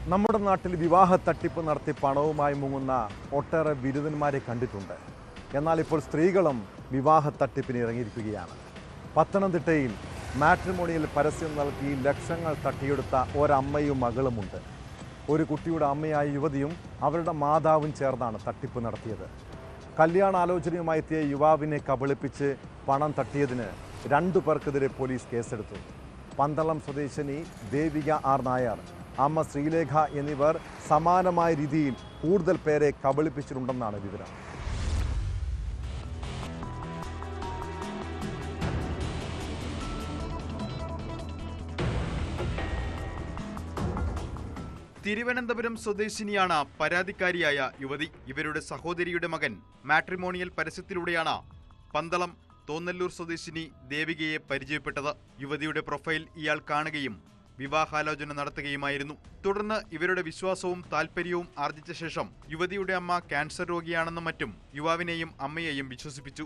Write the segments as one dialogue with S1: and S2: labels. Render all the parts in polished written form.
S1: നമ്മുടെ നാട്ടിൽ വിവാഹ തട്ടിപ്പ് നടത്തി പണവുമായി മുങ്ങുന്ന ഒട്ടേറെ ബിരുദന്മാരെ കണ്ടിട്ടുണ്ട്. എന്നാൽ ഇപ്പോൾ സ്ത്രീകളും വിവാഹ തട്ടിപ്പിന് ഇറങ്ങിയിരിക്കുകയാണ്. പത്തനംതിട്ടയിൽ മാട്രിമോണിയൽ പരസ്യം നൽകി ലക്ഷങ്ങൾ തട്ടിയെടുത്ത ഒരമ്മയും മകളുമുണ്ട്. ഒരു കുട്ടിയുടെ അമ്മയായ യുവതിയും അവരുടെ മാതാവും ചേർന്നാണ് തട്ടിപ്പ് നടത്തിയത്. കല്യാണാലോചനയുമായി എത്തിയ യുവാവിനെ കബളിപ്പിച്ച് പണം തട്ടിയതിന് 2 പേർക്കെതിരെ പോലീസ് കേസെടുത്തു. പന്തളം സ്വദേശിനി ദേവിക ആർ നായർ, അമ്മ ശ്രീലേഖ എന്നിവർ സമാനമായ രീതിയിൽ കൂടുതൽ പേരെ കബളിപ്പിച്ചിട്ടുണ്ടെന്നാണ് വിവരം.
S2: തിരുവനന്തപുരം സ്വദേശിനിയാണ് പരാതിക്കാരിയായ യുവതി. ഇവരുടെ സഹോദരിയുടെ മകൻ മാട്രിമോണിയൽ പരസ്യത്തിലൂടെയാണ് പന്തളം തോന്നല്ലൂർ സ്വദേശിനി ദേവികയെ പരിചയപ്പെട്ടത്. യുവതിയുടെ പ്രൊഫൈൽ ഇയാൾ കാണുകയും വിവാഹാലോചന നടത്തുകയുമായിരുന്നു. തുടർന്ന് ഇവരുടെ വിശ്വാസവും താൽപര്യവും ആർജിച്ച ശേഷം യുവതിയുടെ അമ്മ ക്യാൻസർ രോഗിയാണെന്നും മറ്റും യുവാവിനെയും അമ്മയെയും വിശ്വസിപ്പിച്ചു.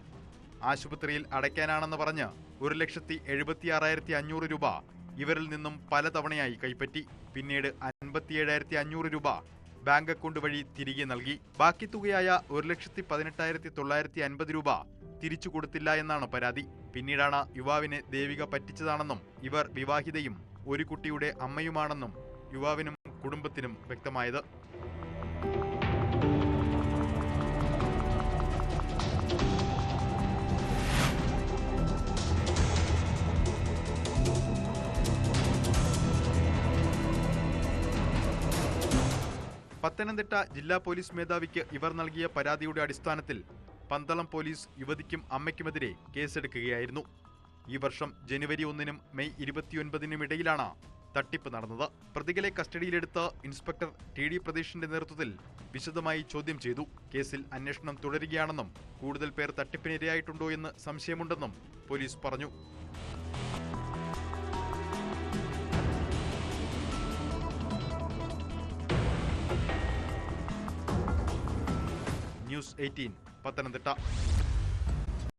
S2: ആശുപത്രിയിൽ അടയ്ക്കാനാണെന്ന് പറഞ്ഞ് 1,76,500 രൂപ ഇവരിൽ നിന്നും പലതവണയായി കൈപ്പറ്റി. പിന്നീട് 57,500 രൂപ ബാങ്ക് അക്കൗണ്ട് വഴി തിരികെ നൽകി. ബാക്കി തുകയായ 1,18,950 രൂപ തിരിച്ചു കൊടുത്തില്ല എന്നാണ് പരാതി. പിന്നീടാണ് യുവാവിനെ ദേവിക പറ്റിച്ചതാണെന്നും ഇവർ വിവാഹിതയും ഒരു കുട്ടിയുടെ അമ്മയുമാണെന്നും യുവാവിനും കുടുംബത്തിനും വ്യക്തമായത്. പത്തനംതിട്ട ജില്ലാ പോലീസ് മേധാവിക്ക് ഇവർ നൽകിയ പരാതിയുടെ അടിസ്ഥാനത്തിൽ പന്തളം പോലീസ് യുവതിക്കും അമ്മയ്ക്കുമെതിരെ കേസെടുക്കുകയായിരുന്നു. ഈ വർഷം ജനുവരി 1-നും മെയ് 29-നും ഇടയിലാണ് തട്ടിപ്പ് നടന്നത്. പ്രതികളെ കസ്റ്റഡിയിലെടുത്ത് ഇൻസ്പെക്ടർ TD പ്രതീഷിന്റെ നേതൃത്വത്തിൽ വിശദമായി ചോദ്യം ചെയ്തു. കേസിൽ അന്വേഷണം തുടരുകയാണെന്നും കൂടുതൽ പേർ തട്ടിപ്പിനിരയായിട്ടുണ്ടോ എന്ന് സംശയമുണ്ടെന്നും പോലീസ് പറഞ്ഞു. ന്യൂസ് 18 പത്തനംതിട്ട.